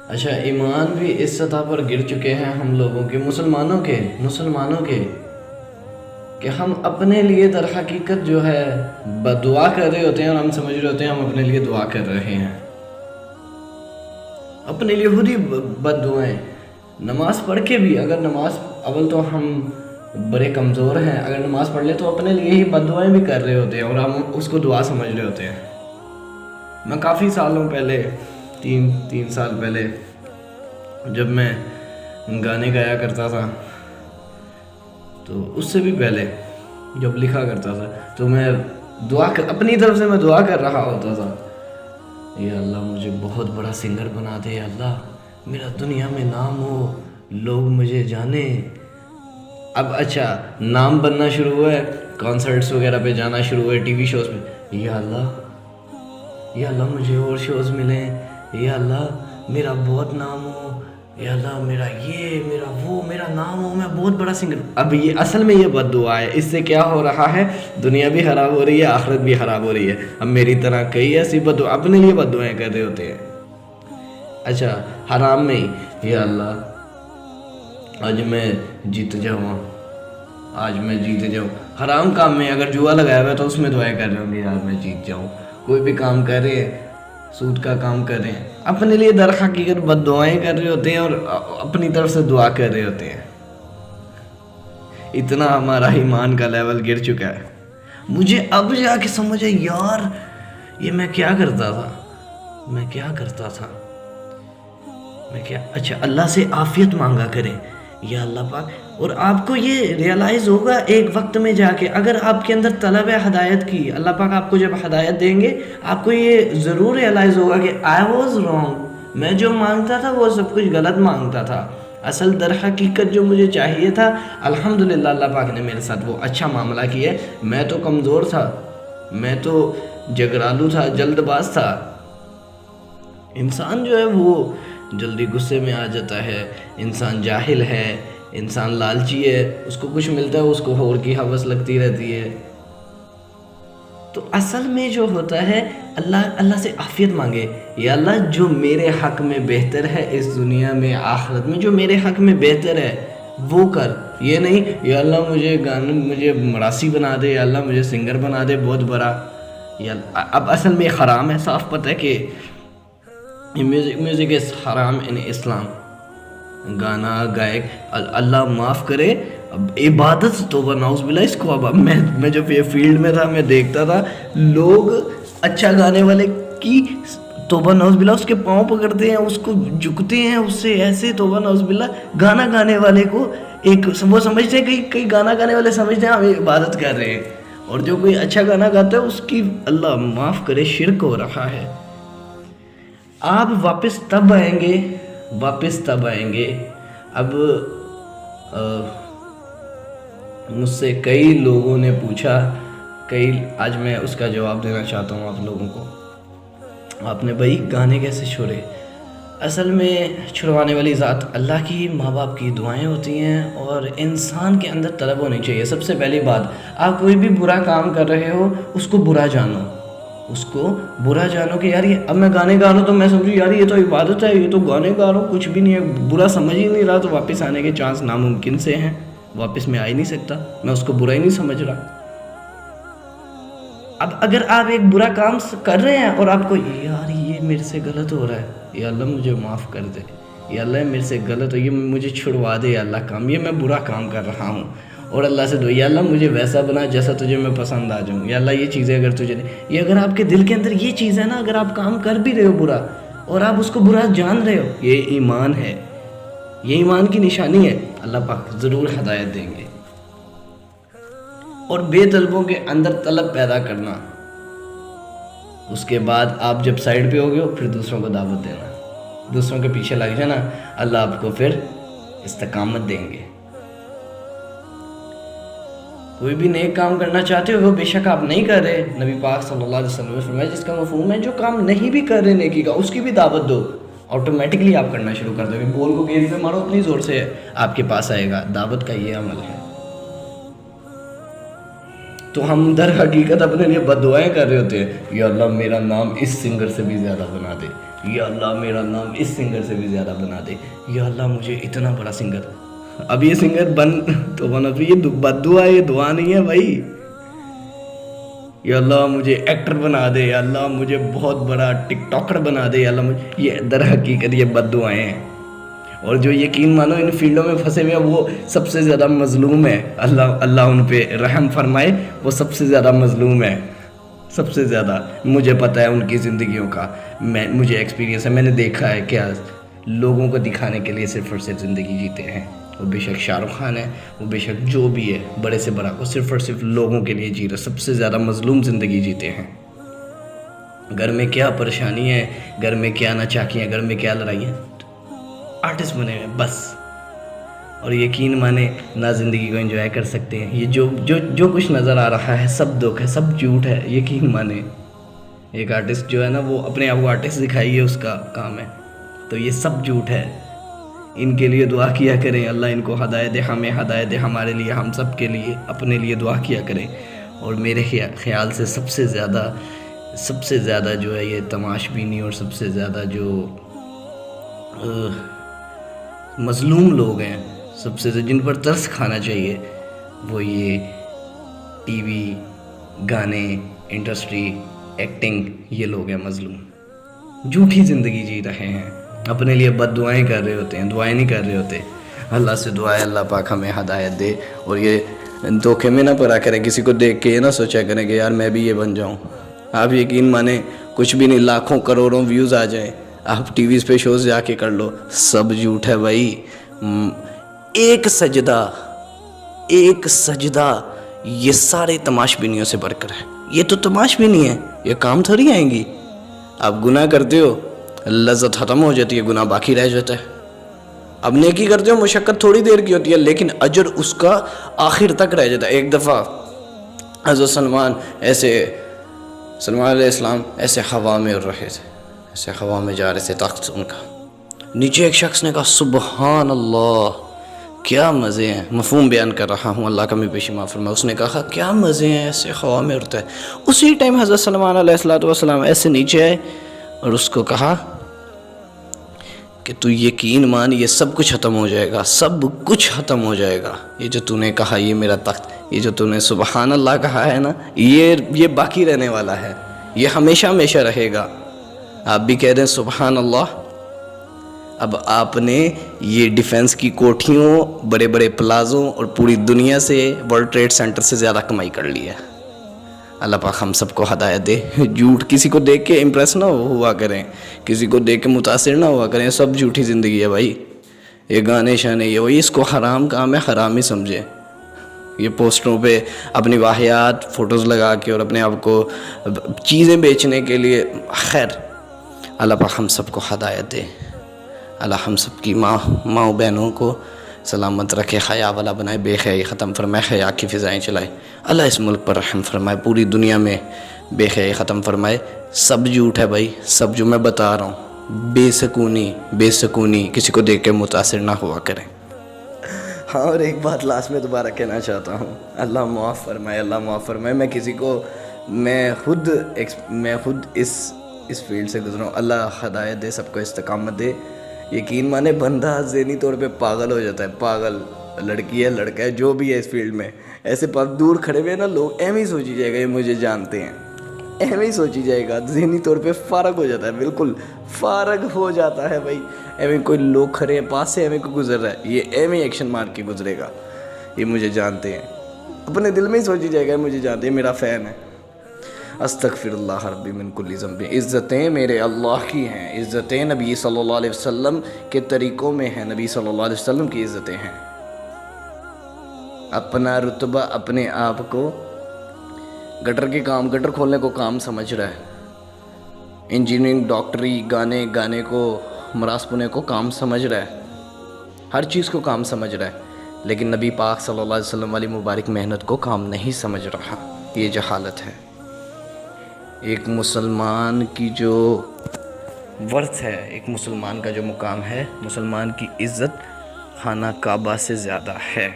اچھا، ایمان بھی اس سطح پر گر چکے ہیں ہم لوگوں کے، مسلمانوں کے کہ ہم اپنے لیے در حقیقت جو ہے دعا کر رہے ہوتے ہیں، اور ہم سمجھ رہے ہوتے ہیں ہم اپنے لیے دعا کر رہے ہیں، اپنے لیے خود ہی بد دعائیں۔ نماز پڑھ کے بھی، اگر نماز، اول تو ہم بڑے کمزور ہیں، اگر نماز پڑھ لے تو اپنے لیے ہی بد دعائیں بھی کر رہے ہوتے ہیں، اور ہم اس کو دعا سمجھ رہے ہوتے ہیں۔ میں کافی سالوں پہلے، تین سال پہلے، جب میں گانے گایا کرتا تھا، تو اس سے بھی پہلے جب لکھا کرتا تھا، تو میں اپنی طرف سے میں دعا کر رہا ہوتا تھا، یا اللہ مجھے بہت بڑا سنگر بنا دے، یا اللہ میرا دنیا میں نام ہو، لوگ مجھے جانیں۔ اب اچھا، نام بننا شروع ہوا ہے، کانسرٹس وغیرہ پہ جانا شروع ہوئے، ٹی وی شوز پہ، یا اللہ مجھے اور شوز ملیں، یا اللہ میرا بہت نام ہو، یا اللہ میرا یہ، میرا وہ، میرا نام ہو، میں بہت بڑا سنگر۔ اب یہ اصل میں یہ بد دعا ہے، اس سے کیا ہو رہا ہے؟ دنیا بھی خراب ہو رہی ہے، آخرت بھی خراب ہو رہی ہے۔ اب میری طرح کئی ایسی بد دعا اپنے لیے بد دعائیں کر رہے ہوتے ہیں۔ اچھا، حرام میں ہی، یا اللہ آج میں جیت جاؤں، حرام کام میں اگر جوا لگایا ہوا ہے تو اس میں دعائیں کر رہے ہوں گے، یار میں جیت جاؤں۔ کوئی بھی کام کر رہے ہیں، سود کا کام کر رہے ہیں، اپنے لیے در حقیقت بد دعائیں کر رہے ہوتے ہیں، اور اپنی طرف سے دعا کر رہے ہوتے ہیں۔ اتنا ہمارا ایمان کا لیول گر چکا ہے۔ مجھے اب جا کے سمجھ ہے، یار یہ میں کیا کرتا تھا۔ اچھا، اللہ سے عافیت مانگا کریں، یا اللہ پاک، اور آپ کو یہ ریئلائز ہوگا ایک وقت میں جا کے، اگر آپ کے اندر طلب ہے ہدایت کی، اللہ پاک آپ کو جب ہدایت دیں گے، آپ کو یہ ضرور ریئلائز ہوگا کہ I was wrong، میں جو مانگتا تھا وہ سب کچھ غلط مانگتا تھا، اصل در حقیقت جو مجھے چاہیے تھا، الحمدللہ اللہ پاک نے میرے ساتھ وہ اچھا معاملہ کیا ہے۔ میں تو کمزور تھا، میں تو جگرالو تھا، جلد باز تھا۔ انسان جو ہے وہ جلدی غصے میں آ جاتا ہے، انسان جاہل ہے، انسان لالچی ہے، اس کو کچھ ملتا ہے اس کو اور کی ہوس لگتی رہتی ہے۔ تو اصل میں جو ہوتا ہے، اللہ سے عافیت مانگے، یا اللہ جو میرے حق میں بہتر ہے اس دنیا میں، آخرت میں جو میرے حق میں بہتر ہے وہ کر۔ یہ نہیں یا اللہ مجھے مراسی بنا دے، یا اللہ مجھے سنگر بنا دے بہت بڑا۔ اب اصل میں حرام ہے، صاف پتہ ہے کہ میوزک از حرام ان اسلام۔ گانا گائک، اللہ معاف کرے، عبادت توبہ نعوذ باللہ، اس کو اب میں جب یہ فیلڈ میں تھا میں دیکھتا تھا لوگ اچھا گانے والے کی توبہ نعوذ باللہ اس کے پاؤں پکڑتے ہیں، اس کو جھکتے ہیں، اس سے ایسے توبہ نعوذ باللہ۔ گانا گانے والے کو وہ سمجھتے ہیں، کئی گانا گانے والے سمجھتے ہیں ہم عبادت کر رہے ہیں، اور جو کوئی اچھا گانا گاتا ہے اس کی اللہ معاف کرے شرک ہو رہا ہے۔ آپ واپس تب آئیں گے۔ اب مجھ سے کئی لوگوں نے پوچھا، آج میں اس کا جواب دینا چاہتا ہوں آپ لوگوں کو۔ آپ نے بھائی گانے کیسے چھوڑے؟ اصل میں چھڑوانے والی ذات اللہ کی، ماں باپ کی دعائیں ہوتی ہیں، اور انسان کے اندر طلب ہونی چاہیے۔ سب سے پہلی بات، آپ کوئی بھی برا کام کر رہے ہو اس کو برا جانو کہ یار یہ، اب میں گانے گا رہا ہوں تو میں سمجھوں یار یہ تو عبادت ہے، یہ تو گانے گا رہا ہوں، کچھ بھی نہیں ہے، برا سمجھ ہی نہیں رہا، تو واپس آنے کے چانس ناممکن سے ہیں، واپس میں آ ہی نہیں سکتا، میں اس کو برا ہی نہیں سمجھ رہا۔ اب اگر آپ ایک برا کام کر رہے ہیں اور آپ کو یار یہ میرے سے غلط ہو رہا ہے، یا اللہ مجھے معاف کر دے، یا اللہ میرے سے غلط ہو، یہ مجھے چھڑوا دے، یا اللہ کام، یہ میں برا کام کر رہا ہوں، اور اللہ سے دعا، یا اللہ مجھے ویسا بنا جیسا تجھے میں پسند آ جاؤں، یا اللہ یہ چیزیں اگر تجھے نہیں، یہ اگر آپ کے دل کے اندر یہ چیز ہے نا، اگر آپ کام کر بھی رہے ہو برا اور آپ اس کو برا جان رہے ہو، یہ ایمان ہے، یہ ایمان کی نشانی ہے، اللہ پاک ضرور ہدایت دیں گے۔ اور بے طلبوں کے اندر طلب پیدا کرنا، اس کے بعد آپ جب سائیڈ پہ ہو گئے ہو پھر دوسروں کو دعوت دینا، دوسروں کے پیچھے لگ جانا، اللہ آپ کو پھر استقامت دیں گے۔ کوئی بھی نیک کام کرنا چاہتے ہو وہ بے شک آپ نہیں کر رہے، نبی پاک صلی اللہ علیہ وسلم نے فرمایا جس کا مفہوم ہے جو کام نہیں بھی کر رہے نیکی کا اس کی بھی دعوت دو، آٹومیٹکلی آپ کرنا شروع کر دو گے، بول کو گیند پہ مارو اتنی زور سے آپ کے پاس آئے گا، دعوت کا یہ عمل ہے۔ تو ہم در حقیقت اپنے لیے بد دعائیں کر رہے ہوتے ہیں، یا اللہ میرا نام اس سنگر سے بھی زیادہ بنا دے، یا اللہ میرا نام اس سنگر سے بھی زیادہ بنا دے، یا اللہ مجھے اتنا بڑا سنگر۔ اب یہ سنگر بن تو بنا، تو یہ بد دعا ہے، یہ دعا نہیں ہے بھائی۔ یا اللہ مجھے ایکٹر بنا دے، یا اللہ مجھے بہت بڑا ٹک ٹاکر بنا دے، یا اللہ مجھے، یہ در حقیقت یہ بد دعائیں ہیں۔ اور جو یقین مانو ان فیلڈوں میں پھنسے ہوئے وہ سب سے زیادہ مظلوم ہے، اللہ ان پہ رحم فرمائے، وہ سب سے زیادہ مظلوم ہے، سب سے زیادہ۔ مجھے پتہ ہے ان کی زندگیوں کا، مجھے ایکسپیرینس ہے، میں نے دیکھا ہے کیا لوگوں کو دکھانے کے لیے صرف اور صرف زندگی جیتے ہیں۔ وہ بے شک شاہ رخ خان ہے، وہ بے شک جو بھی ہے بڑے سے بڑا، وہ صرف اور صرف لوگوں کے لیے جی رہا، سب سے زیادہ مظلوم زندگی جیتے ہیں۔ گھر میں کیا پریشانی ہے، گھر میں کیا ناچاکیاں، گھر میں کیا لڑائیاں، آرٹسٹ بنے ہوئے بس۔ اور یقین مانے نہ زندگی کو انجوائے کر سکتے ہیں۔ یہ جو کچھ نظر آ رہا ہے سب دکھ ہے، سب جھوٹ ہے، یقین مانے۔ ایک آرٹسٹ جو ہے نا وہ اپنے آپ کو آرٹسٹ دکھائیے، اس کا کام ہے، تو یہ سب جھوٹ ہے۔ ان کے لیے دعا کیا کریں، اللہ ان کو ہدایت دے، ہمیں ہدایت دے، ہمارے لیے، ہم سب کے لیے، اپنے لیے دعا کیا کریں۔ اور میرے خیال سے سب سے زیادہ جو ہے یہ تماش بینی اور سب سے زیادہ جو مظلوم لوگ ہیں، سب سے جن پر ترس کھانا چاہیے، وہ یہ ٹی وی، گانے، انڈسٹری، ایکٹنگ، یہ لوگ ہیں مظلوم، جھوٹی زندگی جی رہے ہیں، اپنے لیے بد دعائیں کر رہے ہوتے ہیں، دعائیں نہیں کر رہے ہوتے۔ اللہ سے دعا ہے اللہ پاک ہمیں ہدایت دے، اور یہ دھوکے میں نہ پڑا کریں، کسی کو دیکھ کے یہ نہ سوچا کریں کہ یار میں بھی یہ بن جاؤں۔ آپ یقین مانیں کچھ بھی نہیں، لاکھوں کروڑوں ویوز آ جائیں، آپ ٹی ویز پہ شوز جا کے کر لو، سب جھوٹ ہے بھائی۔ ایک سجدہ یہ سارے تماش بینیوں سے بڑھ کر ہے۔ یہ تو تماش بینی ہے، یہ کام تھوڑی آئیں گی۔ آپ گناہ کرتے ہو، لذت ختم ہو جاتی ہے، گناہ باقی رہ جاتا ہے۔ اب نیکی کرتے ہو، مشقت تھوڑی دیر کی ہوتی ہے، لیکن اجر اس کا آخر تک رہ جاتا ہے۔ ایک دفعہ حضرت سلمان علیہ السلام ایسے ہوا میں اڑ رہے تھے، ایسے ہوا میں جا رہے تھے، تخت ان کا نیچے ایک شخص نے کہا سبحان اللہ، کیا مزے ہیں، مفہوم بیان کر رہا ہوں، اللہ کا میں پیشی معاف فرمائے۔ اس نے کہا کیا مزے ہیں، ایسے ہوا میں اڑتا ہے۔ اسی ٹائم حضرت سلمان علیہ السلام ایسے نیچے آئے اور اس کو کہا کہ تو یقین مان یہ سب کچھ ختم ہو جائے گا، سب کچھ ختم ہو جائے گا، یہ جو تو نے کہا، یہ میرا تخت، یہ جو تو نے سبحان اللہ کہا ہے نا، یہ باقی رہنے والا ہے، یہ ہمیشہ ہمیشہ رہے گا۔ آپ بھی کہہ دیں سبحان اللہ۔ اب آپ نے یہ ڈیفنس کی کوٹھیوں، بڑے بڑے پلازوں اور پوری دنیا سے، ورلڈ ٹریڈ سینٹر سے زیادہ کمائی کر لی ہے۔ اللہ پاک ہم سب کو ہدایت دے۔ جھوٹ کسی کو دیکھ کے امپریس نہ ہوا کریں، کسی کو دیکھ کے متاثر نہ ہوا کریں، سب جھوٹی زندگی ہے بھائی۔ یہ گانے شانے، یہ وہی، اس کو حرام کام ہے، حرام ہی سمجھے۔ یہ پوسٹروں پہ اپنی واہیات فوٹوز لگا کے اور اپنے آپ کو چیزیں بیچنے کے لیے، خیر اللہ پاک ہم سب کو ہدایت دے۔ اللہ ہم سب کی ماں بہنوں کو سلامت رکھے، حیا والا بنائے، بے حیائی ختم فرمائے، حیا کی فضائیں چلائے۔ اللہ اس ملک پر رحم فرمائے، پوری دنیا میں بے حیائی ختم فرمائے۔ سب جھوٹ ہے بھائی، سب جو میں بتا رہا ہوں، بے سکونی کسی کو دیکھ کے متاثر نہ ہوا کریں۔ ہاں، اور ایک بات لاسٹ میں دوبارہ کہنا چاہتا ہوں، اللہ معاف فرمائے، اللہ معاف فرمائے۔ میں خود اس فیلڈ سے گزرا ہوں، اللہ ہدایت دے، سب کو استقامت دے۔ یقین مانے بندہ ذہنی طور پہ پاگل ہو جاتا ہے، پاگل، لڑکی ہے لڑکا ہے جو بھی ہے اس فیلڈ میں، ایسے دور کھڑے ہوئے نا لوگ، ایویں سوچی جائے گا یہ مجھے جانتے ہیں، ایویں سوچی جائے گا، ذہنی طور پہ فارغ ہو جاتا ہے، بالکل فارغ ہو جاتا ہے بھائی۔ ایویں کوئی لوگ کھڑے ہیں پاس سے، ایویں کوئی گزر رہا ہے، یہ ایویں ایکشن مار کے گزرے گا، یہ مجھے جانتے ہیں، اپنے دل میں ہی سوچی جائے گا یہ مجھے جانتے ہیں، میرا فین ہے۔ استغفر اللہ ربی من کل ذنب۔ عزتیں میرے اللہ کی ہیں، عزتیں نبی صلی اللہ علیہ وسلم کے طریقوں میں ہیں، نبی صلی اللہ علیہ وسلم کی عزتیں ہیں۔ اپنا رتبہ، اپنے آپ کو گٹر کھولنے کو کام سمجھ رہا ہے، انجینئرنگ، ڈاکٹری، گانے کو، مراث پونے کو کام سمجھ رہا ہے، ہر چیز کو کام سمجھ رہا ہے، لیکن نبی پاک صلی اللہ علیہ وسلم والی مبارک محنت کو کام نہیں سمجھ رہا۔ یہ جہالت ہے۔ ایک مسلمان کی جو ورث ہے، ایک مسلمان کا جو مقام ہے، مسلمان کی عزت خانہ کعبہ سے زیادہ ہے۔